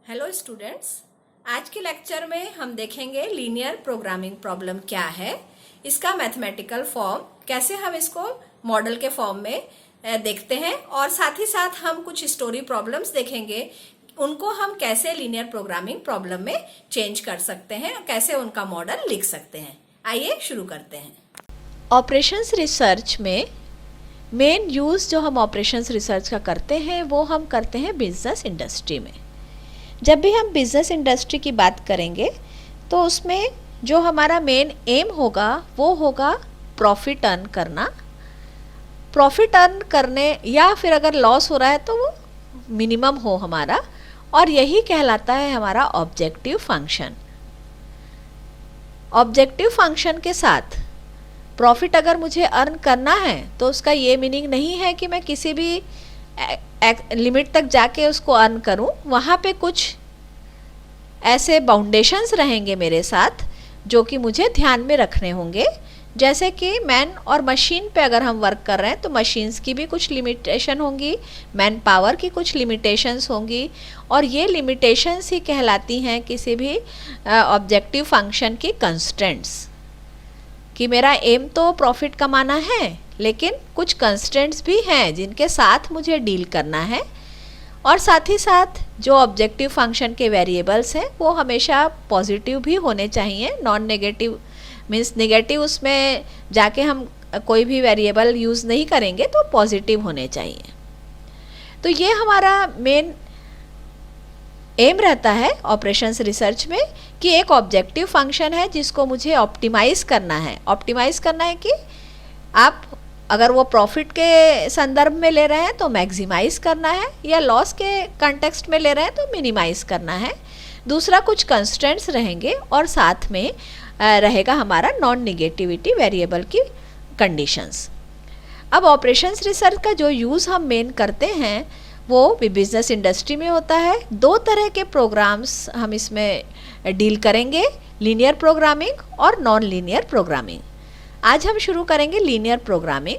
Hello students, आज के lecture में हम देखेंगे लीनियर प्रोग्रामिंग प्रॉब्लम क्या है, इसका मैथमेटिकल फॉर्म, कैसे हम इसको मॉडल के फॉर्म में देखते हैं और साथ ही साथ हम कुछ स्टोरी प्रॉब्लम्स देखेंगे, उनको हम कैसे लीनियर प्रोग्रामिंग प्रॉब्लम में चेंज कर सकते हैं और कैसे उनका मॉडल लिख सकते हैं। आइए शुरू करते हैं। ऑपरेशंस रिसर्च में मेन यूज़ जो हम ऑपरेशंस रिसर्च का करते हैं वो हम करते हैं बिजनेस इंडस्ट्री में। जब भी हम बिजनेस इंडस्ट्री की बात करेंगे तो उसमें जो हमारा मेन एम होगा वो होगा प्रॉफिट अर्न करना। प्रॉफिट अर्न करने या फिर अगर लॉस हो रहा है तो वो मिनिमम हो हमारा, और यही कहलाता है हमारा ऑब्जेक्टिव फंक्शन। ऑब्जेक्टिव फंक्शन के साथ प्रॉफिट अगर मुझे अर्न करना है तो उसका ये मीनिंग नहीं है कि मैं किसी भी लिमिट तक जाके उसको अर्न करूं। वहाँ पे कुछ ऐसे बाउंडेशंस रहेंगे मेरे साथ जो कि मुझे ध्यान में रखने होंगे। जैसे कि मैन और मशीन पे अगर हम वर्क कर रहे हैं तो मशीन्स की भी कुछ लिमिटेशन होंगी, मैन पावर की कुछ लिमिटेशंस होंगी, और ये लिमिटेशंस ही कहलाती हैं किसी भी ऑब्जेक्टिव फंक्शन की कंस्ट्रेंट्स। कि मेरा एम तो प्रॉफिट कमाना है लेकिन कुछ कंस्ट्रेंट्स भी हैं जिनके साथ मुझे डील करना है, और साथ ही साथ जो ऑब्जेक्टिव फंक्शन के वेरिएबल्स हैं वो हमेशा पॉजिटिव भी होने चाहिए। नॉन नेगेटिव मीन्स नेगेटिव उसमें जाके हम कोई भी वेरिएबल यूज़ नहीं करेंगे, तो पॉजिटिव होने चाहिए। तो ये हमारा मेन एम रहता है ऑपरेशंस रिसर्च में कि एक ऑब्जेक्टिव फंक्शन है जिसको मुझे ऑप्टिमाइज़ करना है। ऑप्टिमाइज़ करना है कि आप अगर वो प्रॉफिट के संदर्भ में ले रहे हैं तो मैक्सिमाइज़ करना है, या लॉस के कॉन्टेक्स्ट में ले रहे हैं तो मिनिमाइज़ करना है। दूसरा कुछ कंस्ट्रेंट्स रहेंगे और साथ में रहेगा हमारा नॉन निगेटिविटी वेरिएबल की कंडीशंस। अब ऑपरेशंस रिसर्च का जो यूज़ हम मेन करते हैं वो भी बिजनेस इंडस्ट्री में होता है। दो तरह के प्रोग्राम्स हम इसमें डील करेंगे, लीनियर प्रोग्रामिंग और नॉन लीनियर प्रोग्रामिंग। आज हम शुरू करेंगे लीनियर प्रोग्रामिंग।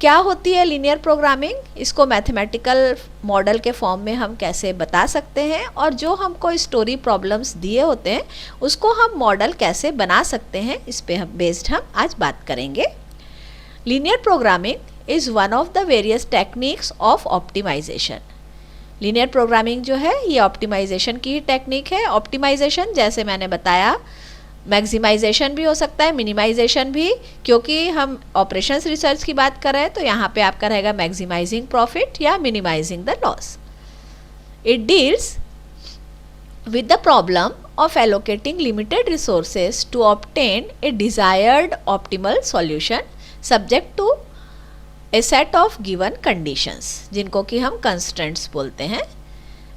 क्या होती है लीनियर प्रोग्रामिंग, इसको मैथमेटिकल मॉडल के फॉर्म में हम कैसे बता सकते हैं, और जो हमको स्टोरी प्रॉब्लम्स दिए होते हैं उसको हम मॉडल कैसे बना सकते हैं, इस पे हम बेस्ड हम आज बात करेंगे। Linear programming is one of the various techniques of optimisation. Linear programming जो है ये ऑप्टिमाइजेशन की ही टेक्निक है। ऑप्टिमाइजेशन जैसे मैंने बताया, मैक्सिमाइजेशन भी हो सकता है, मिनिमाइजेशन भी, क्योंकि हम ऑपरेशंस रिसर्च की बात कर रहे हैं तो यहाँ पे आपका रहेगा मैक्सिमाइजिंग प्रॉफिट या minimising the loss. It deals with the problem of allocating limited resources to obtain a desired optimal solution subject to a set of given conditions, जिनको कि हम constraints बोलते हैं।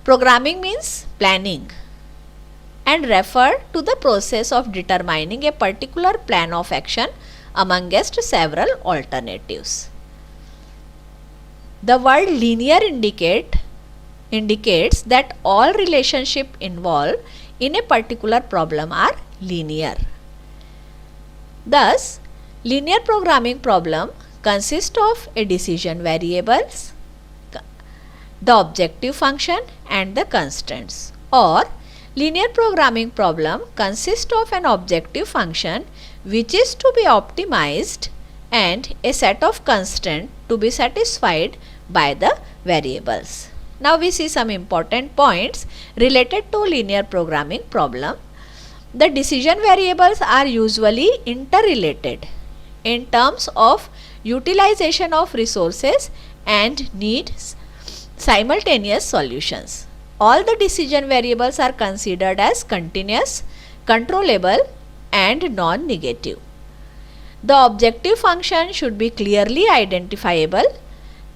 Programming means planning and refer to the process of determining a particular plan of action amongst several alternatives. The word linear indicates that all relationships involved in a particular problem are linear. Thus, linear programming problem consists of a decision variables, the objective function and the constraints, or linear programming problem consists of an objective function which is to be optimized and a set of constraints to be satisfied by the variables. Now we see some important points related to linear programming problem. The decision variables are usually interrelated in terms of utilization of resources and needs simultaneous solutions. All the decision variables are considered as continuous, controllable and non-negative. The objective function should be clearly identifiable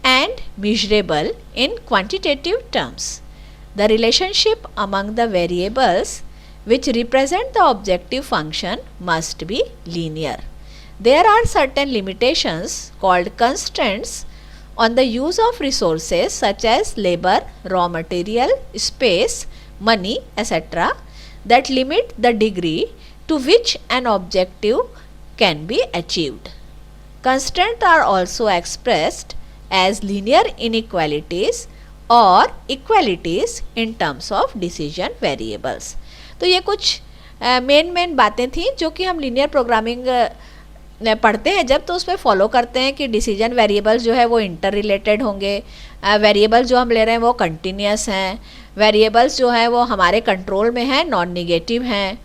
and measurable in quantitative terms. The relationship among the variables which represent the objective function must be linear. There are certain limitations called constraints on the use of resources such as labor, raw material, space, money, etc. that limit the degree to which an objective can be achieved. Constraints are also expressed as linear inequalities और equalities in terms of decision variables. तो ये कुछ main बातें थी जो कि हम linear programming पढ़ते हैं जब, तो उसमें फॉलो करते हैं कि डिसीजन वेरिएबल्स जो है वो इंटर रिलेटेड होंगे, वेरिएबल जो हम ले रहे हैं वो कंटिन्यूस हैं, वेरिएबल्स जो हैं वो हमारे कंट्रोल में हैं, नॉन निगेटिव हैं,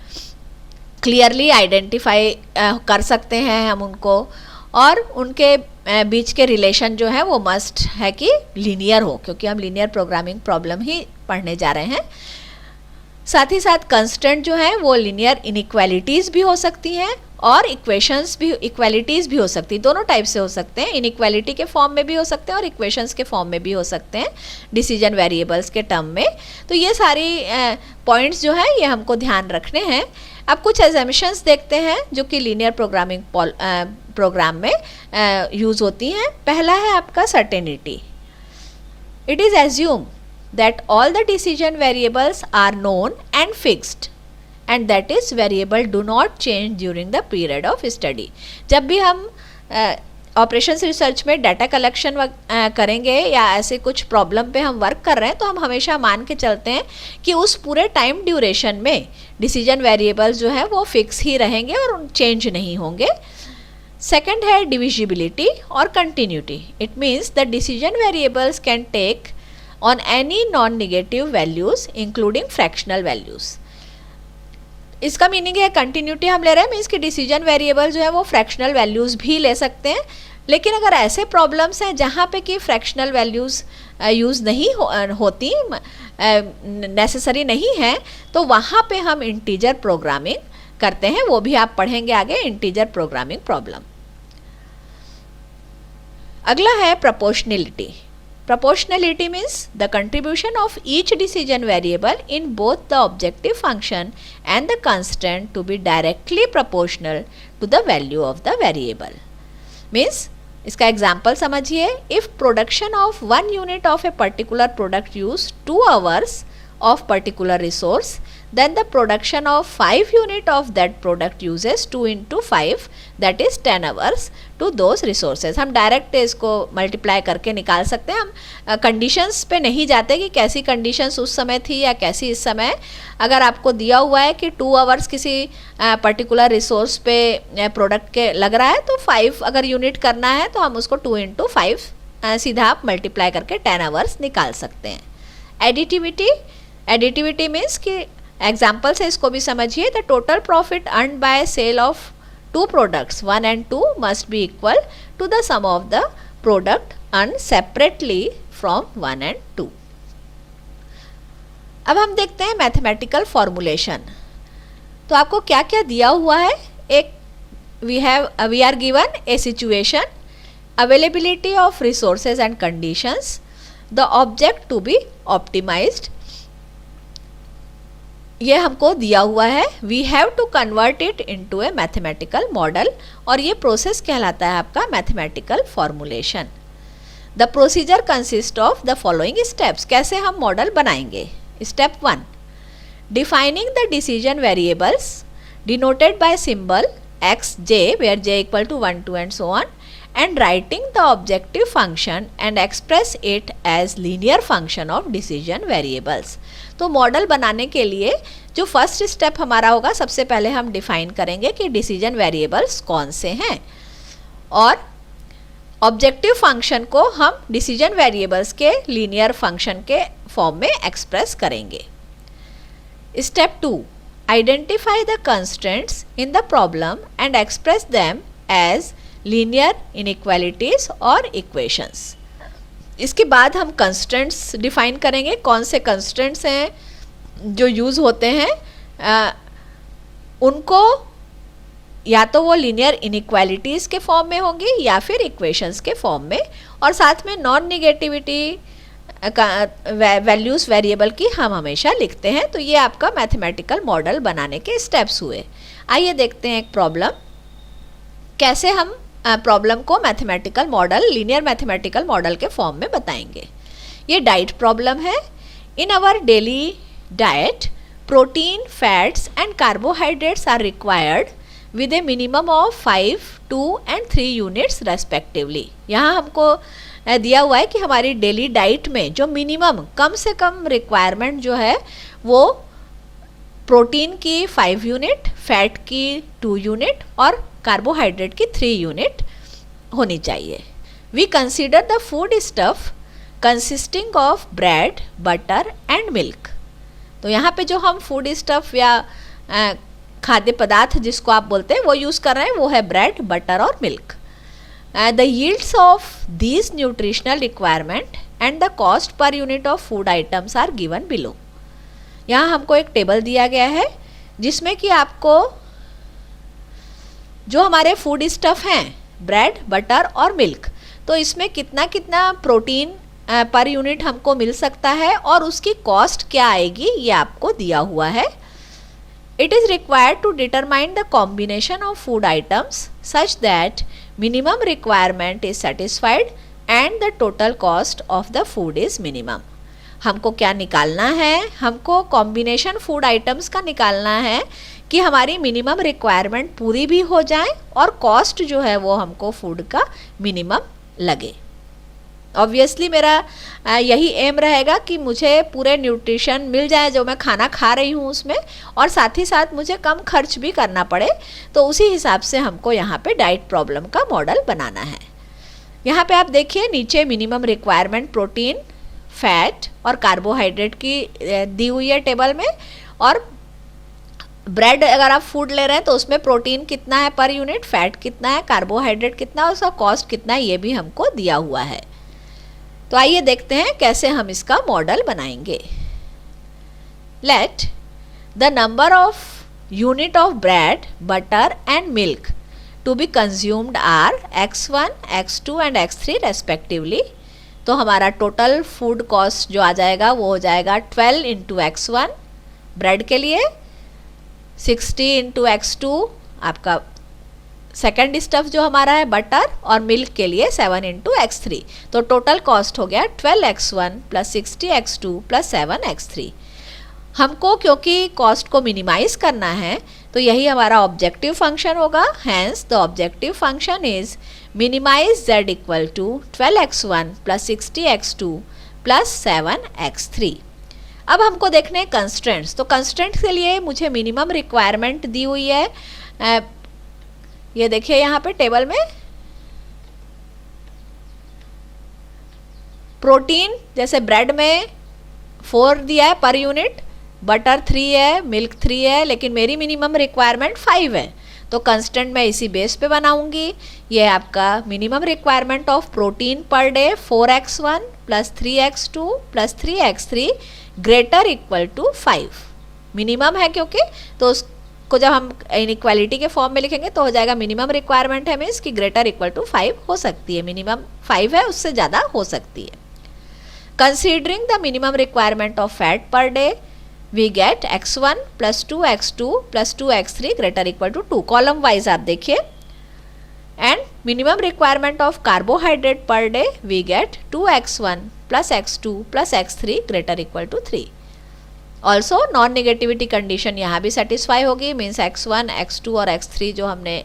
क्लियरली आइडेंटिफाई कर सकते हैं हम उनको, और उनके बीच के रिलेशन जो है वो मस्ट है कि लीनियर हो, क्योंकि हम लीनियर प्रोग्रामिंग प्रॉब्लम ही पढ़ने जा रहे हैं। साथ ही साथ कंस्टेंट जो है वो लीनियर इनइक्वालिटीज़ भी हो सकती हैं और इक्वेशंस भी, इक्वालिटीज़ भी हो सकती हैं, दोनों टाइप से हो सकते हैं, इनइक्वालिटी के फॉर्म में भी हो सकते हैं और इक्वेशंस के फॉर्म में भी हो सकते हैं डिसीजन वेरिएबल्स के टर्म में। तो ये सारी पॉइंट्स जो है ये हमको ध्यान रखने हैं। अब कुछ एजम्पशंस देखते हैं जो कि लीनियर प्रोग्रामिंग प्रोग्राम में यूज़ होती हैं। पहला है आपका certainty. It is assume that all the decision variables are known and fixed and that is variable do not change during the period of study। जब भी हम ऑपरेशंस रिसर्च में डाटा कलेक्शन करेंगे या ऐसे कुछ प्रॉब्लम पे हम वर्क कर रहे हैं तो हम हमेशा मान के चलते हैं कि उस पूरे टाइम ड्यूरेशन में डिसीजन वेरिएबल्स जो है वो फिक्स ही रहेंगे और चेंज नहीं होंगे। सेकेंड है डिविजिबिलिटी और continuity. It means the decision variables can take on any non-negative values including fractional values। इसका मीनिंग है कंटिन्यूटी हम ले रहे हैं, मीन्स कि डिसीजन वेरिएबल जो है वो फ्रैक्शनल वैल्यूज़ भी ले सकते हैं, लेकिन अगर ऐसे प्रॉब्लम्स हैं जहाँ पे कि फ्रैक्शनल वैल्यूज़ यूज़ नहीं होती, नेसेसरी नहीं है, तो वहाँ पे हम इंटीजर प्रोग्रामिंग करते हैं। वो भी आप पढ़ेंगे आगे, इंटीजर प्रोग्रामिंग प्रॉब्लम। अगला है proportionality. Proportionality means the contribution of each decision variable in both the objective function and the constant to be directly proportional to the value of the variable। Means इसका example समझिए। If production of 1 unit of a particular product use 2 hours of particular resource, then the production of 5 unit of that product uses 2 into 5 that is 10 hours to those resources। हम direct इसको multiply करके निकाल सकते हैं। हम conditions पे नहीं जाते कि कैसी कंडीशंस उस समय थी या कैसी इस समय। अगर आपको दिया हुआ है कि 2 आवर्स किसी पर्टिकुलर रिसोर्स पे प्रोडक्ट के लग रहा है तो 5 अगर यूनिट करना है तो हम उसको 2 into 5 सीधा आप मल्टीप्लाई करके 10 आवर्स निकाल सकते हैं। एडिटिविटी। एडिटिविटी मीन्स कि एग्जाम्पल से इसको भी समझिए। The total profit earn by sale of 2 products 1 and 2 must be equal to the sum of the product earned separately from 1 and 2। अब हम देखते हैं मैथमेटिकल फॉर्मूलेशन। तो आपको क्या क्या दिया हुआ है। एक we are given a situation, availability of resources and conditions, the object to be optimised, ये हमको दिया हुआ है। We have to convert it into a mathematical model, और ये प्रोसेस कहलाता है आपका mathematical formulation. The procedure consist of the following steps. कैसे हम मॉडल बनाएंगे। Step 1, defining the decision variables denoted by symbol x j where j equal to 1 2 and so on, and writing the objective function and express it as linear function of decision variables। तो model बनाने के लिए जो first step हमारा होगा, सबसे पहले हम डिफाइन करेंगे कि डिसीजन वेरिएबल्स कौन से हैं, और ऑब्जेक्टिव फंक्शन को हम डिसीजन वेरिएबल्स के लीनियर फंक्शन के फॉर्म में एक्सप्रेस करेंगे। Step 2, identify the constraints in the problem and express them as linear inequalities और इक्वेशंस। इसके बाद हम कंस्टेंट्स डिफाइन करेंगे। कौन से कंस्टेंट्स हैं जो यूज़ होते हैं, उनको या तो वो लीनियर इनइक्वालिटीज़ के फॉर्म में होंगी या फिर इक्वेशंस के फॉर्म में, और साथ में नॉन निगेटिविटी वैल्यूज़ वेरिएबल की हम हमेशा लिखते हैं। तो ये आपका मैथमेटिकल मॉडल बनाने के स्टेप्स हुए। आइए देखते हैं एक प्रॉब्लम, कैसे हम प्रॉब्लम को mathematical model, linear mathematical model के फॉर्म में बताएंगे। ये डाइट प्रॉब्लम है। In our daily diet protein, fats and carbohydrates are required with a minimum of 5, 2 and 3 units respectively। यहाँ हमको दिया हुआ है कि हमारी डेली डाइट में जो मिनिमम कम से कम रिक्वायरमेंट जो है वो प्रोटीन की 5 यूनिट, फैट की 2 यूनिट और कार्बोहाइड्रेट की 3 यूनिट होनी चाहिए। We consider the food stuff consisting of bread, butter and milk. तो यहाँ पे जो हम फूड स्टफ या खाद्य पदार्थ जिसको आप बोलते हैं वो यूज़ कर रहे हैं वो है ब्रेड, बटर और milk. The yields of these nutritional requirement and the cost per unit of food items are given below. यहाँ हमको एक टेबल दिया गया है जिसमें कि आपको जो हमारे फूड स्टफ हैं ब्रेड, बटर और मिल्क, तो इसमें कितना कितना प्रोटीन पर यूनिट हमको मिल सकता है और उसकी कॉस्ट क्या आएगी ये आपको दिया हुआ है। It is required to determine the combination of food items such that minimum requirement is satisfied and the total cost of the food is minimum. हमको क्या निकालना है, हमको कॉम्बिनेशन फूड आइटम्स का निकालना है कि हमारी मिनिमम रिक्वायरमेंट पूरी भी हो जाए और कॉस्ट जो है वो हमको फूड का मिनिमम लगे। ऑब्वियसली मेरा यही एम रहेगा कि मुझे पूरे न्यूट्रिशन मिल जाए जो मैं खाना खा रही हूँ उसमें, और साथ ही साथ मुझे कम खर्च भी करना पड़े। तो उसी हिसाब से हमको यहाँ पे डाइट प्रॉब्लम का मॉडल बनाना है। यहाँ पे आप देखिए नीचे मिनिमम रिक्वायरमेंट प्रोटीन, फैट और कार्बोहाइड्रेट की दी हुई है टेबल में, और ब्रेड अगर आप फूड ले रहे हैं तो उसमें प्रोटीन कितना है पर यूनिट, फैट कितना है, कार्बोहाइड्रेट कितना है, उसका कॉस्ट कितना है, ये भी हमको दिया हुआ है। तो आइए देखते हैं कैसे हम इसका मॉडल बनाएंगे। Let the number of unit of bread, butter and milk to be consumed are x1, x2 and x3 respectively. तो हमारा टोटल फूड कॉस्ट जो आ जाएगा वो हो जाएगा 12 इंटू x1 ब्रेड के लिए, 60 इंटू x2 आपका सेकेंड स्टफ जो हमारा है बटर, और मिल्क के लिए 7 इंटू x3। तो टोटल कॉस्ट हो गया 12x1 plus 60x2 plus 7x3। हमको क्योंकि कॉस्ट को मिनिमाइज करना है तो यही हमारा ऑब्जेक्टिव फंक्शन होगा। Hence the objective function is minimise z equal to 12x1 plus 60x2 plus 7x3। अब हमको देखने हैं कंस्ट्रेंट्स। तो कंस्ट्रेंट्स के लिए मुझे मिनिमम रिक्वायरमेंट दी हुई है। ये देखिए यहाँ पे टेबल में प्रोटीन जैसे ब्रेड में 4 दिया है पर यूनिट, बटर 3 है, मिल्क 3 है, लेकिन मेरी मिनिमम रिक्वायरमेंट 5 है। तो कंस्टेंट मैं इसी बेस पे बनाऊंगी। ये आपका minimum requirement of protein per day 4x1 plus 3x2 plus 3x3 greater equal to 5 minimum है, क्योंकि तो उसको जब हम इनइक्वालिटी के फॉर्म में लिखेंगे तो हो जाएगा मिनिमम रिक्वायरमेंट है मीन्स कि ग्रेटर इक्वल टू 5 हो सकती है। मिनिमम 5 है, उससे ज़्यादा हो सकती है। Considering the minimum requirement of fat per day we get x1 plus 2x2 plus 2x3 greater equal to 2। Column wise आप देखिए। And minimum requirement of carbohydrate per day we get 2x1 plus x2 plus x3 greater equal to 3। Also non negativity condition यहाँ भी satisfy होगी, means x1, x2 और x3 जो हमने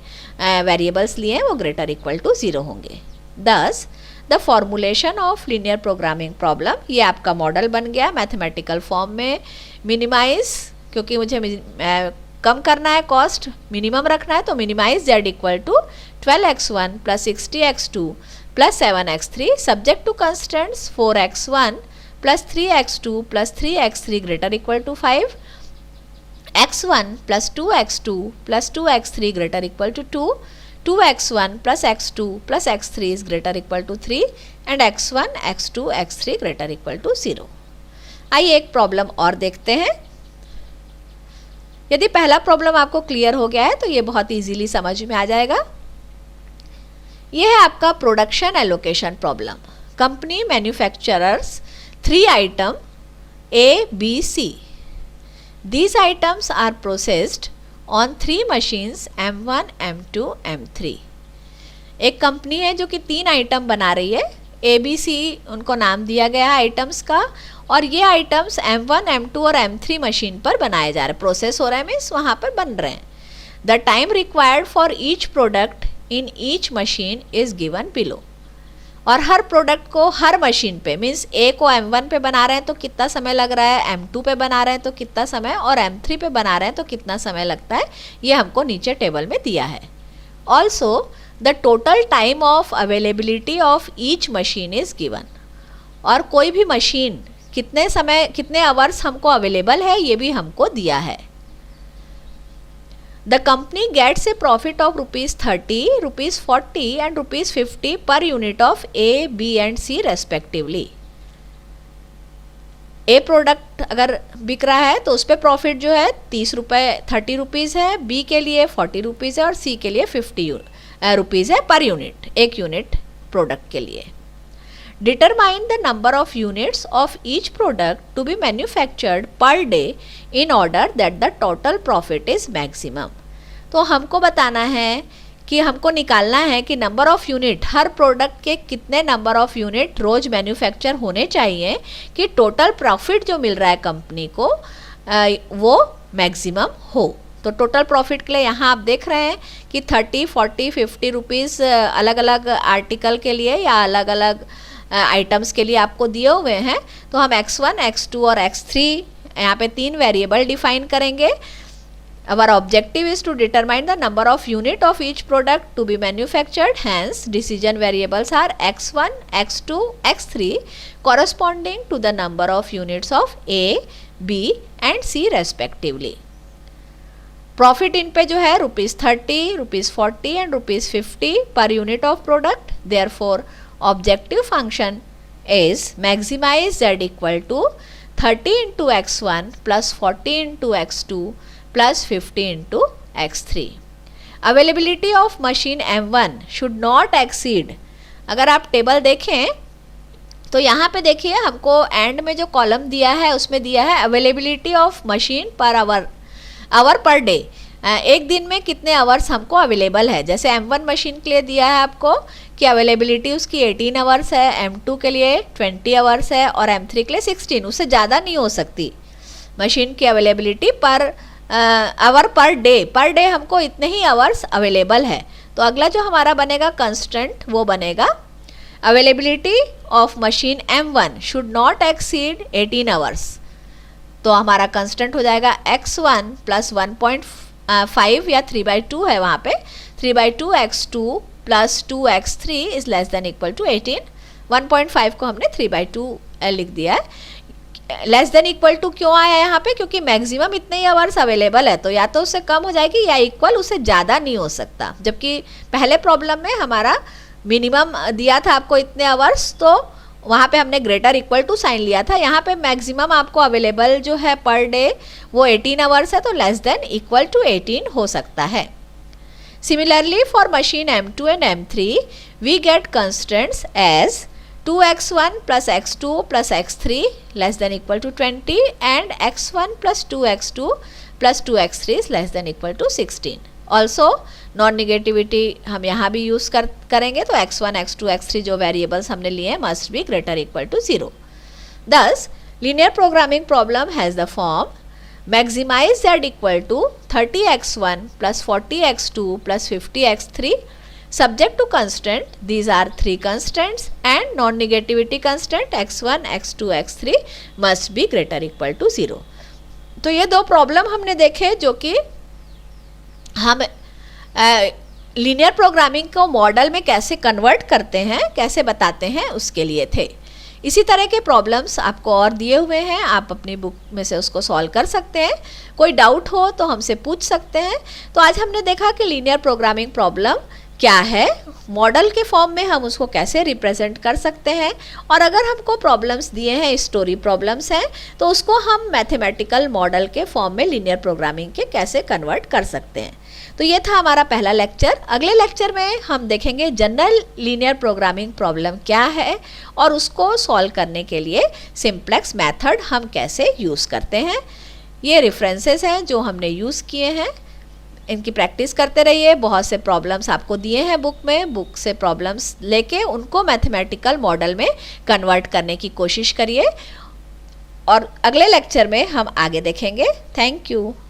variables लिए हैं वो ग्रेटर इक्वल टू 0 होंगे। दस the formulation of linear programming problem, ये आपका मॉडल बन गया मैथमेटिकल फॉर्म में। मिनिमाइज, क्योंकि मुझे कम करना है कॉस्ट, मिनिमम रखना है, तो minimise z equal to 12x1 plus 60x2 plus 7x3 subject to constants 4x1 plus 3x2 plus 3x3 greater equal to 5, x1 plus 2x2 plus 2x3 greater equal to 2, 2x1 plus x2 plus x3 is greater equal to 3 and x1, x2, x3 greater equal to 0। आइए एक problem और देखते हैं। यदि पहला problem आपको clear हो गया है तो ये बहुत इजीली समझ में आ जाएगा। ये है आपका production allocation problem. Company manufacturers 3 item A, B, C. These items are processed on 3 machines M1, M2, M3. एक कंपनी है जो कि 3 आइटम बना रही है, ABC उनको नाम दिया गया है आइटम्स का, और ये आइटम्स M1, M2 और M3 मशीन पर बनाए जा रहे हैं, प्रोसेस हो रहा है मीन्स वहाँ पर बन रहे हैं। The time required for each product in each machine is given below. और हर प्रोडक्ट को हर मशीन पे, मीन्स ए को M1 पे बना रहे हैं तो कितना समय लग रहा है, M2 पे बना रहे हैं तो कितना समय, और M3 पे बना रहे हैं तो कितना समय लगता है, ये हमको नीचे टेबल में दिया है। Also the total time of availability of each machine is given, और कोई भी मशीन कितने समय, कितने आवर्स हमको अवेलेबल है ये भी हमको दिया है। The company gets a profit of ₹30, ₹40 and ₹50 per unit of A, B and C respectively. A product अगर बिक रहा है तो उस पर प्रॉफिट जो है 30 रुपीज़ है, B के लिए 40 रुपीज़ है और C के लिए 50 रुपीज़ है पर यूनिट, एक यूनिट प्रोडक्ट के लिए। Determine the number of units of each product to be manufactured per day in order that the total profit is maximum. तो हमको बताना है कि हमको निकालना है कि नंबर ऑफ़ यूनिट, हर प्रोडक्ट के कितने नंबर ऑफ़ यूनिट रोज़ मैन्युफैक्चर होने चाहिए कि टोटल प्रॉफिट जो मिल रहा है कंपनी को वो मैक्सिमम हो। तो टोटल प्रॉफिट के लिए यहाँ आप देख रहे हैं कि 30, 40, 50 रुपीज़ अलग अलग आर्टिकल के लिए या अलग अलग आइटम्स के लिए आपको दिए हुए हैं। तो हम x1, x2 और x3 यहाँ पे 3 वेरिएबल डिफाइन करेंगे। Our objective is to determine the number of unit of each product to be manufactured. Hence, decision variables are x1, x2, x3 corresponding to the number of units of A, B and C respectively. Profit in पे जो है ₹30, ₹40 and ₹50 per unit of product. Therefore, objective function is maximize z equal to 30 into x1 plus 40 into x2 plus 50 into x3. Availability of machine M1 should not exceed, अगर आप table देखें तो यहाँ पे देखिए हमको एंड में जो कॉलम दिया है उसमें दिया है availability of machine per hour per day, एक दिन में कितने आवर्स हमको अवेलेबल है। जैसे M1 मशीन के लिए दिया है आपको कि अवेलेबिलिटी उसकी 18 आवर्स है, M2 के लिए 20 आवर्स है और M3 के लिए 16, उससे ज़्यादा नहीं हो सकती मशीन की availability per hour per day हमको इतने ही आवर्स अवेलेबल है। तो अगला जो हमारा बनेगा कंस्टेंट वो बनेगा availability of machine M1 should not exceed 18 hours. तो हमारा कंस्टेंट हो जाएगा x1 प्लस 1.5 या 3/2 है वहाँ पे, 3/2 x2 plus 2 x3 is less than equal to 18। 1.5 को हमने 3/2 लिख दिया है। लेस देन इक्वल टू क्यों आया है यहाँ पे, क्योंकि मैक्सिमम इतने ही आवर्स अवेलेबल है, तो या तो उससे कम हो जाएगी या इक्वल, उससे ज़्यादा नहीं हो सकता। जबकि पहले प्रॉब्लम में हमारा मिनिमम दिया था आपको इतने आवर्स, तो वहाँ पे हमने ग्रेटर इक्वल टू साइन लिया था। यहाँ पे मैक्सिमम आपको अवेलेबल जो है पर डे वो 18 आवर्स है, तो लेस देन इक्वल टू 18 हो सकता है। Similarly for machine M2 and M3 we get constants as 2x1 plus x2 plus x3 less than equal to 20 and x1 plus 2x2 plus 2x3 is less than equal to 16. Also non negativity हम यहाँ भी use करेंगे, तो x1, x2, x3 जो variables हमने लिए हैं must be greater equal to 0. Thus linear programming problem has the form maximize z equal to 30x1 plus 40x2 plus 50x3 subject to constant. These are 3 constants and non-negativity constant x1, x2, x3 must be greater equal to 0. तो ये दो problem हमने देखे जो कि हम linear programming को model में कैसे कन्वर्ट करते हैं, कैसे बताते हैं, उसके लिए थे। इसी तरह के प्रॉब्लम्स आपको और दिए हुए हैं, आप अपनी बुक में से उसको सॉल्व कर सकते हैं। कोई डाउट हो तो हमसे पूछ सकते हैं। तो आज हमने देखा कि लीनियर प्रोग्रामिंग प्रॉब्लम क्या है, मॉडल के फॉर्म में हम उसको कैसे रिप्रेजेंट कर सकते हैं, और अगर हमको प्रॉब्लम्स दिए हैं, स्टोरी प्रॉब्लम्स हैं, तो उसको हम मैथमेटिकल मॉडल के फॉर्म में लीनियर प्रोग्रामिंग के कैसे कन्वर्ट कर सकते हैं। तो ये था हमारा पहला लेक्चर। अगले लेक्चर में हम देखेंगे जनरल लीनियर प्रोग्रामिंग प्रॉब्लम क्या है और उसको सॉल्व करने के लिए सिंप्लेक्स मेथड हम कैसे यूज़ करते हैं। ये रेफरेंसेस हैं जो हमने यूज़ किए हैं, इनकी प्रैक्टिस करते रहिए। बहुत से प्रॉब्लम्स आपको दिए हैं बुक में, बुक से प्रॉब्लम्स लेके उनको मैथमेटिकल मॉडल में कन्वर्ट करने की कोशिश करिए, और अगले लेक्चर में हम आगे देखेंगे। Thank you.